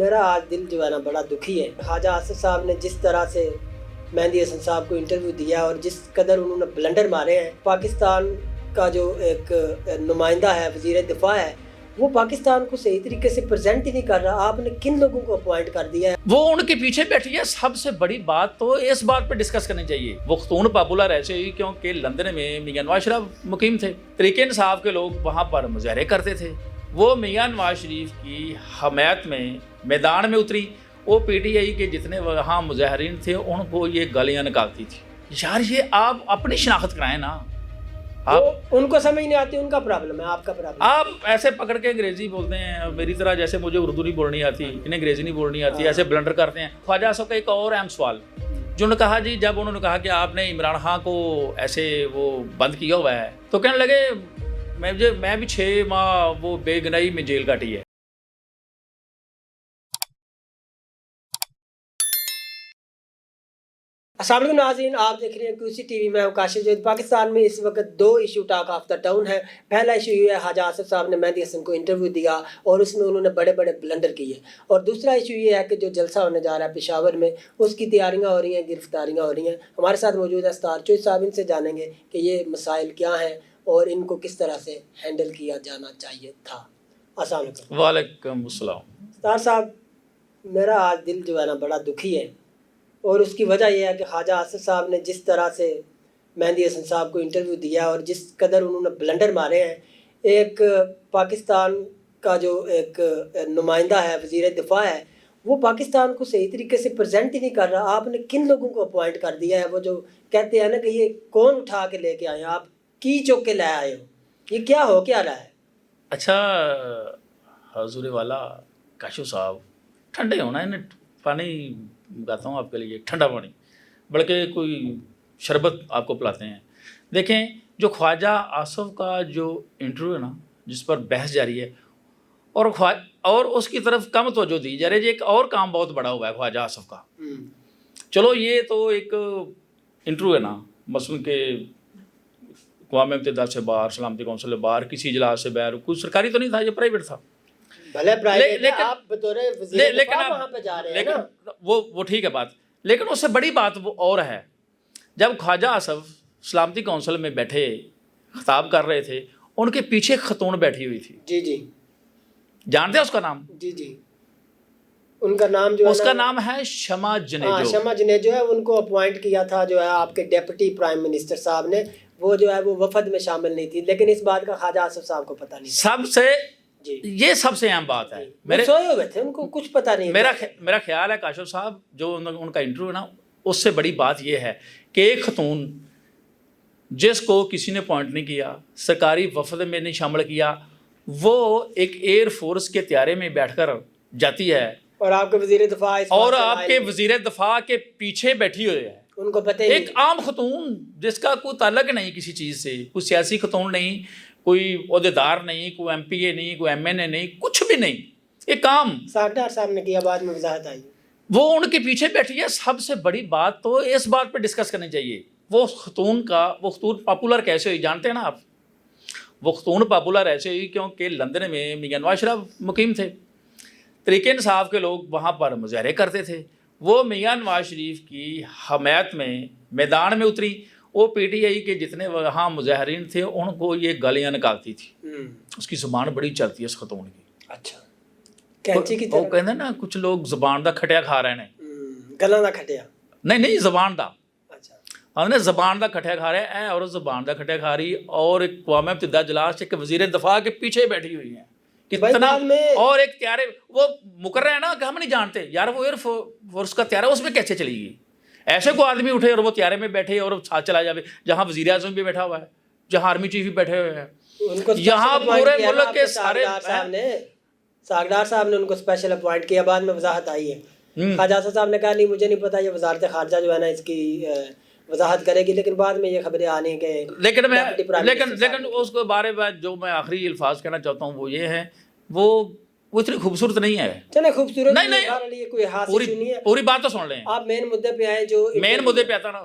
میرا آج دل جو ہے نا بڑا دکھی ہے. خواجہ آصف صاحب نے جس طرح سے مہندی حسن صاحب کو انٹرویو دیا اور جس قدر انہوں نے بلنڈر مارے ہیں، پاکستان کا جو ایک نمائندہ ہے، وزیر دفاع ہے، وہ پاکستان کو صحیح طریقے سے پریزنٹ ہی نہیں کر رہا. آپ نے کن لوگوں کو اپوائنٹ کر دیا ہے؟ وہ ان کے پیچھے بیٹھی ہے. سب سے بڑی بات تو اس بات پہ ڈسکس کرنی چاہیے. وہ خاتون پاپولر ایسے ہوئی کیونکہ لندن میں میاں نواز شریف مقیم تھے. تحریک انصاف کے لوگ وہاں پر مظاہرے کرتے تھے. وہ میاں نواز شریف کی حمایت میں میدان میں اتری. وہ پی ٹی آئی کے جتنے وہاں مظاہرین تھے ان کو یہ گالیاں نکالتی تھی. یار یہ آپ اپنی شناخت کرائیں نا. ان کو سمجھ نہیں آتی، ان کا پرابلم ہے، آپ کا پرابلم. آپ ایسے پکڑ کے انگریزی بولتے ہیں میری طرح، جیسے مجھے اردو نہیں بولنی آتی، انہیں انگریزی نہیں بولنی آتی، ایسے بلنڈر کرتے ہیں. خواجہ آصف کا ایک اور اہم سوال جو نے کہا جی، جب انہوں نے کہا کہ آپ نے عمران خان کو ایسے وہ بند کیا ہوا ہے تو کہنے لگے میں بھی 6 ماہ وہ بے گناہی میں جیل کاٹی ہے. السلام علیکم ناظرین، آپ دیکھ رہے ہیں QC ٹی وی. میں ہوں کاشف جید. پاکستان میں اس وقت 2 issue talk of the town ہے. پہلا ایشو یہ ہے خواجہ آصف صاحب نے مہندی حسن کو انٹرویو دیا اور اس میں انہوں نے بڑے بڑے بلنڈر کیے. اور دوسرا ایشو یہ ہے کہ جو جلسہ ہونے جا رہا ہے پشاور میں، اس کی تیاریاں ہو رہی ہیں، گرفتاریاں ہو رہی ہیں. ہمارے ساتھ موجود ہے اسٹار چوہی صاحب. ان سے جانیں گے کہ یہ مسائل کیا ہیں اور ان کو کس طرح سے ہینڈل کیا جانا چاہیے تھا. السلام علیکم. وعلیکم السلام. اسٹار صاحب، میرا آج دل جو ہے نا بڑا دکھی ہے، اور اس کی وجہ یہ ہے کہ خواجہ آصف صاحب نے جس طرح سے مہندی حسن صاحب کو انٹرویو دیا اور جس قدر انہوں نے بلنڈر مارے ہیں. ایک پاکستان کا جو ایک نمائندہ ہے، وزیر دفاع ہے، وہ پاکستان کو صحیح طریقے سے پریزنٹ ہی نہیں کر رہا. آپ نے کن لوگوں کو اپوائنٹ کر دیا ہے؟ وہ جو کہتے ہیں نا کہ یہ کون اٹھا کے لے کے آئے ہیں، آپ کی چوک کے لے آئے ہو، یہ کیا ہو کیا رہا ہے؟ اچھا حضور والا کاشف صاحب، ٹھنڈے ہونا ہے، پانی منگاتا ہوں آپ کے لیے، ٹھنڈا پانی، بلکہ کوئی شربت آپ کو پلاتے ہیں. دیکھیں، جو خواجہ آصف کا جو انٹرویو ہے نا، جس پر بحث جاری ہے، اور اس کی طرف کم توجہ دی جا رہی ہے. ایک اور کام بہت بڑا ہوا ہے خواجہ آصف کا. چلو یہ تو ایک انٹرویو ہے نا، مثلاً کہ اقوام متحدہ سے باہر، سلامتی کونسل سے باہر، کسی اجلاس سے باہر، کوئی سرکاری تو نہیں تھا، یہ پرائیویٹ تھا. بھلے پرائیویٹ ہے، آپ بطور وزیر دفاع وہاں پہ جا رہے ہیں نا. وہ ٹھیک ہے بات، لیکن اس سے بڑی بات وہ اور ہے. جب خواجہ آصف سلامتی کونسل میں بیٹھے خطاب کر رہے تھے، ان کے پیچھے خاتون بیٹھی ہوئی تھی. جی جی، جانتے ہیں اس کا نام؟ جی جی، ان کا نام جو ہے، اس کا نام ہے شمع جنیجو. شمع جنیجو ہے. ان کو اپوائنٹ کیا تھا جو ہے آپ کے ڈیپٹی پرائم منسٹر صاحب نے. وہ جو ہے وہ وفد میں شامل نہیں تھی، لیکن اس بات کا خواجہ آصف صاحب کو پتہ نہیں. یہ سب سے اہم بات ہے. میرے سوئے ہوئے تھے، ان کو کچھ پتہ نہیں. میرا خیال ہے کاشف صاحب، جو ان کا انٹرویو نا، اس سے بڑی بات یہ ہے کہ ایک خاتون جس کو کسی نے اپوائنٹ نہیں کیا، سرکاری وفد میں نہیں شامل کیا، وہ ایک ایئر فورس کے طیارے میں بیٹھ کر جاتی ہے، اور آپ کے وزیر دفاع اور آپ کے وزیر دفاع کے پیچھے بیٹھی ہوئی ہے. ان کو پتہ ایک عام خاتون جس کا کوئی تعلق نہیں کسی چیز سے، کوئی سیاسی خاتون نہیں، کوئی عہدیدار نہیں، کوئی ایم پی اے نہیں، کوئی ایم این اے نہیں، کچھ بھی نہیں، ایک عام. ساکھدار صاحب نے کیا، بعد میں وضاحت آئی. وہ ان کے پیچھے بیٹھی ہے. سب سے بڑی بات تو اس بات پہ ڈسکس کرنی چاہیے. وہ خاتون پاپولر کیسے ہوئی جانتے ہیں نا آپ؟ وہ خاتون پاپولر ایسے ہوئی کیونکہ لندن میں میاں نواز شریف مقیم تھے. تحریک انصاف کے لوگ وہاں پر مظاہرے کرتے تھے. وہ میاں نواز شریف کی حمایت میں میدان میں اتری. وہ پی ٹی آئی کے جتنے وہاں مظاہرین تھے ان کو یہ گالیاں نکالتی تھی. اس کی زبان بڑی چلتی ہے اس خاتون کی. اچھا، وہ کہتے ہیں نا کچھ لوگ زبان دا کھٹیا کھا رہے ہیں، گلا دا کھٹیا نہیں زبان دا. ہم نے زبان دا کھٹیا کھا رہے ہیں، اور زبان دا کھٹیا کھا رہی، اور ایک اقوام متحدہ اجلاس ایک وزیر دفاع کے پیچھے بیٹھی ہوئی ہیں. کتنا، اور ایک طیارے وہ مکر رہے ہیں نا کہ ہم نہیں جانتے. یار وہ ایئر فورس کا طیارہ، اس میں کیسے چلی گئی؟ ایسے کوئی آدمی اٹھے اور وہ طیارے میں بیٹھے اور ساتھ چلا جائے، جہاں وزیر اعظم بھی بیٹھا ہوا ہے، جہاں آرمی چیف بھی بیٹھے ہوئے ہیں، یہاں پورے ملک کے سارے. ساکھدار صاحب نے ان کو اسپیشل اپوائنٹ کیا، بعد میں وضاحت آئی ہے. خواجہ آصف صاحب نے کہا نہیں مجھے نہیں پتا، یہ وزارت خارجہ جو ہے نا اس کی وضاحت کرے گی، لیکن بعد میں یہ خبریں آنی کہ لیکن اس کے بارے میں جو میں آخری الفاظ کہنا چاہتا ہوں وہ یہ ہے، وہ اتنی خوبصورت نہیں ہے. چلے خوبصورت نہیں، کوئی حاصل نہیں ہے. پوری بات تو سن لیں. آپ مین مدعے پہ آئے. جو مین مدعے پہ آتا نا،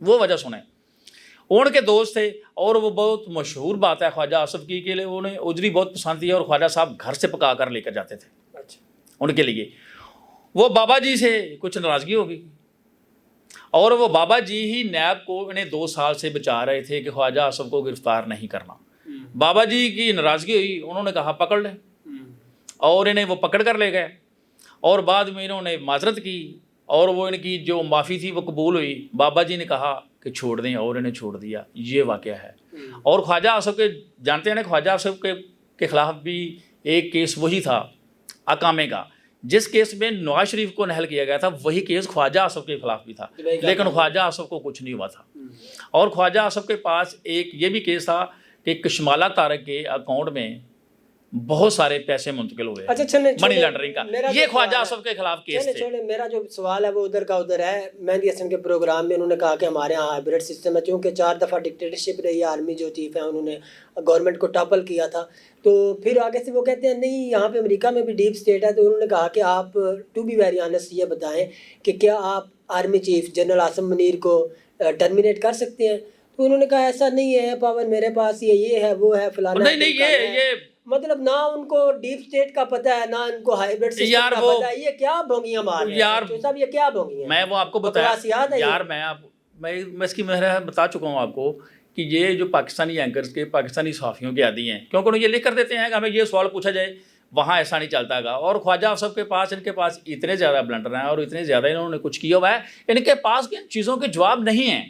وہ وجہ سنیں. ان کے دوست تھے اور وہ بہت مشہور بات ہے خواجہ آصف کی کہ انہیں اجری بہت پسند تھی اور خواجہ صاحب گھر سے پکا کر لے کر جاتے تھے. ان کے لیے وہ بابا جی سے کچھ ناراضگی ہوگی اور وہ بابا جی ہی نیب کو انہیں 2 سال سے بچا رہے تھے کہ خواجہ آصف کو گرفتار نہیں کرنا. بابا جی کی ناراضگی ہوئی, انہوں نے کہا پکڑ لیں, اور انہیں وہ پکڑ کر لے گئے اور بعد میں انہوں نے معذرت کی اور وہ ان کی جو معافی تھی وہ قبول ہوئی. بابا جی نے کہا کہ چھوڑ دیں اور انہیں چھوڑ دیا. یہ واقعہ ہے. اور خواجہ آصف کے جانتے ہیں نا, خواجہ آصف کے خلاف بھی ایک کیس وہی تھا اقامے کا, جس کیس میں نواز شریف کو نہل کیا گیا تھا, وہی کیس خواجہ آصف کے خلاف بھی تھا, لیکن خواجہ آصف کو کچھ نہیں ہوا تھا. اور خواجہ آصف کے پاس ایک یہ بھی کیس تھا کہ کشمالہ طارق کے اکاؤنٹ میں بہت سارے پیسے منتقل ہوئے, منی لانڈرنگ کا. یہ خواجہ آصف کے خلاف کیس تھے. میرا جو سوال ہے وہ ادھر کا ادھر ہے. مہدی حسن کے پروگرام میں انہوں نے کہا کہ ہمارے یہاں ہائبرڈ سسٹم ہے, چونکہ 4 دفعہ ڈکٹیٹرشپ رہی ہے, آرمی جو چیف ہیں انہوں نے گورنمنٹ کو ٹاپل کیا تھا. تو پھر آگے سے وہ کہتے ہیں نہیں یہاں پہ امریکہ میں بھی ڈیپ اسٹیٹ ہے. تو انہوں نے کہا کہ آپ ٹو بی ویری آنیسٹ یہ بتائیں کہ کیا آپ army chief general Asim Munir کو ٹرمینیٹ کر سکتے ہیں؟ تو انہوں نے کہا ایسا نہیں ہے, پاور میرے پاس ہی ہے, یہ ہے وہ ہے فلانا. نہیں یہ مطلب نہ ان کو ڈیپ اسٹیٹ کا پتہ ہے, نہ ان کو ہائبرڈ سسٹم کا پتہ ہے. یہ کیا بھونگیاں مار رہے ہیں صاحب, یہ کیا بھونگیاں؟ میں وہ آپ کو بتایا یار, میں اس کی بتا چکا ہوں آپ کو کہ یہ جو پاکستانی اینکرز کے پاکستانی صحافیوں کے عادی ہیں, کیونکہ انہوں یہ لکھ کر دیتے ہیں کہ ہمیں یہ سوال پوچھا جائے, وہاں ایسا نہیں چلتا گا. اور خواجہ آصف کے پاس ان کے پاس اتنے زیادہ بلنڈر ہیں اور اتنے زیادہ انہوں نے کچھ کیا ہوا ہے, ان کے پاس ان چیزوں کے جواب نہیں ہیں.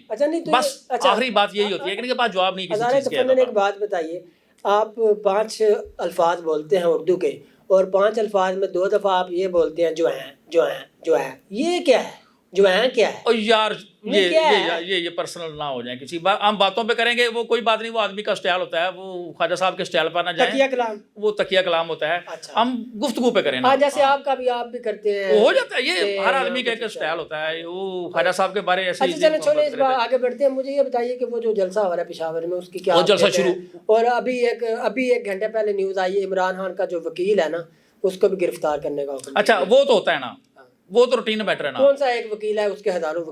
بس آخری بات یہی ہوتی ہے کہ ان کے پاس جواب نہیں کسی چیز کے. ایک بات بتائیے, آپ 5 الفاظ بولتے ہیں اردو کے اور 5 الفاظ میں 2 دفعہ آپ یہ بولتے ہیں جو ہیں, یہ کیا ہے؟ جو ہیں کیا ہے؟ اور یار یہ پرسنل نہ ہو جائیں, کسی بات ہم باتوں پہ کریں گے, وہ کوئی بات نہیں, وہ آدمی کا اسٹائل ہوتا ہے, وہ خواجہ صاحب کے اسٹائل پر نہ جائیں, تکیہ کلام, وہ تکیہ کلام ہوتا ہے. ہم گفتگو پہ کریں نا, جیسے آپ کا بھی آپ بھی کرتے ہیں, ہو جاتا ہے. یہ ہر آدمی کا ایک اسٹائل ہوتا ہے. وہ خواجہ صاحب کے بارے ایسے چلیں چھوڑیں, اس بار آگے بڑھتے ہیں. مجھے یہ بتائیے کہ وہ جو جلسہ ہو رہا ہے پشاور میں, اس کی کیا جلسہ شروع, اور ابھی ایک گھنٹے پہلے نیوز آئی ہے عمران خان کا جو وکیل ہے نا اس کو بھی گرفتار کرنے کا حکم. اچھا وہ تو ہوتا ہے نا, وہ تو روٹین میٹر ہے نا. کون سا ایک وکیل ہے, اس کے ہزاروں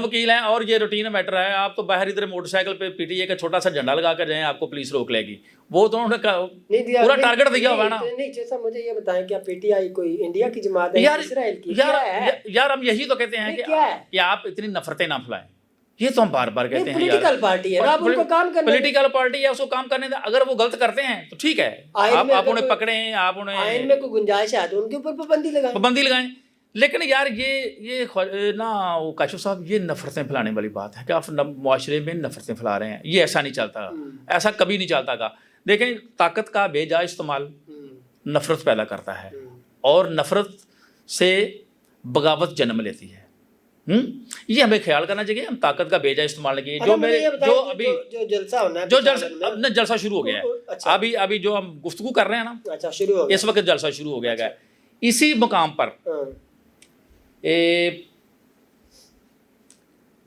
وکیل ہیں, اور یہ روٹین میٹر ہے. آپ تو باہر ادھر موٹر سائیکل پہ پی ٹی اے کا چھوٹا سا جھنڈا لگا کر جائیں, آپ کو پولیس روک لے گی. وہ تو انہوں نے پورا ٹارگٹ دیا ہوا ہے نا. نہیں جیسا مجھے یہ بتائیں کیا پی ٹی آئی کوئی انڈیا کی جماعت ہے اسرائیل کی؟ یار ہم یہی تو کہتے ہیں کہ آپ اتنی نفرتیں نہ پھیلائیں. یہ تو ہم بار بار کہتے ہیں, پولیٹیکل پارٹی ہے, آپ ان کو کام کرنے, پولیٹیکل پارٹی ہے, اس کو کام کرنے دیں. اگر وہ غلط کرتے ہیں تو ٹھیک ہے, آپ انہیں پکڑیں, آپ انہیں آئین میں کوئی گنجائش ہے تو ان کے اوپر پابندی لگائیں. لیکن یار یہ نا کاشف صاحب, یہ نفرتیں پھیلانے والی بات ہے کہ آپ معاشرے میں نفرتیں پھیلا رہے ہیں. یہ ایسا نہیں چلتا, ایسا کبھی نہیں چلتا گا. دیکھیں طاقت کا بے جا استعمال نفرت پیدا کرتا ہے, اور نفرت سے بغاوت جنم لیتی ہے. یہ ہمیں خیال کرنا چاہیے, ہم طاقت کا بے جا استعمال نہیں کیے. جو جلسہ شروع ہو گیا ہے, ابھی جو ہم گفتگو کر رہے ہیں نا, اس وقت جلسہ شروع ہو گیا ہے. اسی مقام پر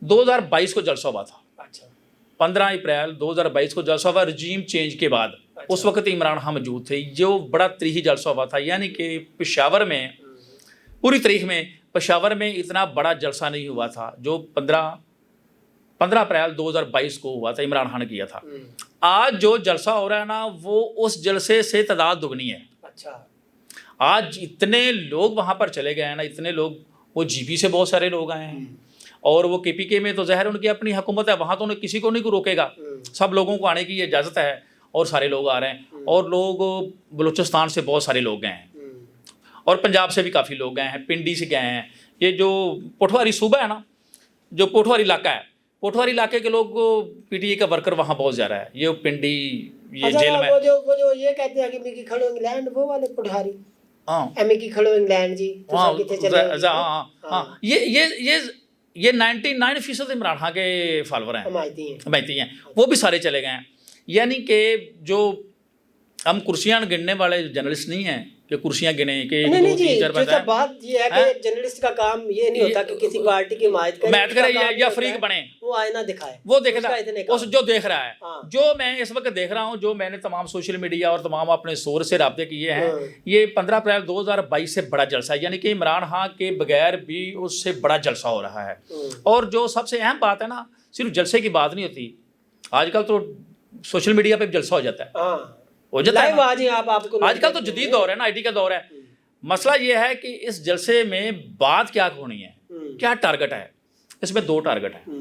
2022 کو جلسہ ہوا تھا. 15 اپریل 2022 کو جلسہ ہوا رجیم چینج کے بعد. اس وقت عمران خان موجود تھے. جو بڑا تاریخی جلسہ ہوا تھا, یعنی کہ پشاور میں پوری تاریخ میں پشاور میں اتنا بڑا جلسہ نہیں ہوا تھا جو 15 اپریل 2022 کو ہوا تھا, عمران خان نے کیا تھا. آج جو جلسہ ہو رہا ہے نا, وہ اس جلسے سے تعداد دگنی ہے. آج اتنے لوگ وہاں پر چلے گئے ہیں نا, اتنے لوگ, وہ جی پی سے بہت سارے لوگ آئے ہیں, اور وہ کے پی کے میں تو ظاہر ان کی اپنی حکومت ہے, وہاں تو انہیں کسی کو نہیں روکے گا, سب لوگوں کو آنے کی اجازت ہے, اور سارے لوگ آ رہے ہیں. اور لوگ بلوچستان سے بہت سارے لوگ گئے ہیں, اور پنجاب سے بھی کافی لوگ گئے ہیں, پنڈی سے گئے ہیں. یہ جو پوٹھواری صوبہ ہے نا, جو پوٹھواری علاقہ ہے, پوٹھواری علاقے کے لوگ پی ٹی اے کا ورکر وہاں بہت زیادہ ہے. یہ پنڈی, یہ جیل میں وہ جو یہ کہتے ہیں کہ میکی کھڑو انگلینڈ, وہ والے پوٹھاری کی کھڑو انگلینڈ جی, یہ 99% عمران خان کے فالوور ہیں, حمایتی ہیں, وہ بھی سارے چلے گئے ہیں. یعنی کہ جو ہم کرسیاں گننے والے جرنلسٹ نہیں ہیں کہ کرسیاں گنیں کہ بات یہ ہے کہ جرنلسٹ کا کام یہ نہیں ہوتا کہ کسی پارٹی کی حمایت کرے یا فریق بنے, وہ آئینہ دکھائے, وہ دیکھ رہا ہے جو دیکھ رہا ہے. جو میں اس وقت دیکھ رہا ہوں, جو میں نے تمام سوشل میڈیا اور تمام اپنے سورس سے رابطے کیے ہیں, یہ 15 اپریل 2022 سے بڑا جلسہ ہے. یعنی کہ عمران خان کے بغیر بھی اس سے بڑا جلسہ ہو رہا ہے. اور جو سب سے اہم بات ہے نا, صرف جلسے کی بات نہیں ہوتی, آج کل تو سوشل میڈیا پہ بھی جلسہ ہو جاتا ہے, ہاں ہو جاتا ہے لائیو آج ہی آپ کو آج کل تو جدید دور ہے نا, آئی ٹی کا دور ہے. مسئلہ یہ ہے کہ اس جلسے میں بات کیا ہونی ہے, کیا ٹارگٹ ہے. اس میں 2 ٹارگٹ ہیں.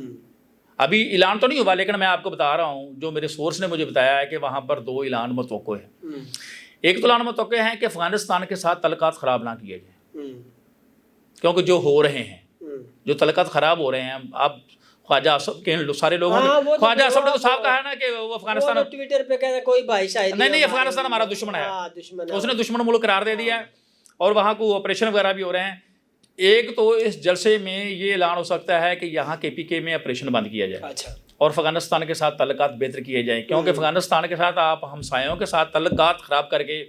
ابھی اعلان تو نہیں ہوا, لیکن میں آپ کو بتا رہا ہوں جو میرے سورس نے مجھے بتایا ہے کہ وہاں پر 2 اعلان متوقع ہیں. ایک تو اعلان متوقع ہے کہ افغانستان کے ساتھ تعلقات خراب نہ کیے جائیں, کیونکہ جو ہو رہے ہیں, جو تعلقات خراب ہو رہے ہیں, آپ خواجہ اسد کے سارے لوگوں نے, خواجہ اسد نے تو صاحب کہا ہے نا کہ وہ افغانستان ٹویٹر پہ کہتا ہے کوئی بھائی شاید نہیں, افغانستان ہمارا دشمن ہے, اس نے دشمن ملک قرار دے دیا ہے, اور وہاں کو آپریشن وغیرہ بھی ہو رہے ہیں. ایک تو اس جلسے میں یہ اعلان ہو سکتا ہے کہ یہاں KPK میں آپریشن بند کیا جائے اور افغانستان کے ساتھ تعلقات بہتر کیے جائیں, کیونکہ افغانستان کے ساتھ آپ ہمسایوں کے ساتھ تعلقات خراب کر کے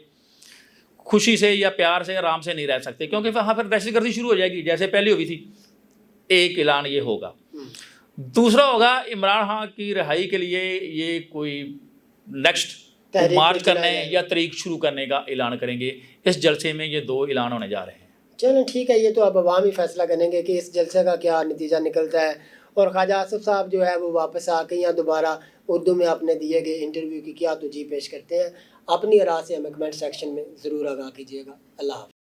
خوشی سے یا پیار سے آرام سے نہیں رہ سکتے, کیونکہ وہاں پھر دہشت گردی شروع ہو جائے گی جیسے پہلے ہوئی تھی. ایک اعلان یہ ہوگا. دوسرا ہوگا عمران خان کی رہائی کے لیے یہ کوئی نیکسٹ مارچ کرنے یا تحریک شروع کرنے کا اعلان کریں گے. اس جلسے میں یہ 2 اعلان ہونے جا رہے ہیں. چلیں ٹھیک ہے, یہ تو اب عوام ہی فیصلہ کریں گے کہ اس جلسے کا کیا نتیجہ نکلتا ہے. اور خواجہ آصف صاحب جو ہے وہ واپس آ کے یا دوبارہ اردو میں اپنے دیے گئے انٹرویو کی کیا توجیہ پیش کرتے ہیں, اپنی آراء سے ہمیں کمنٹ سیکشن میں ضرور آگاہ کیجیے گا. اللہ حافظ.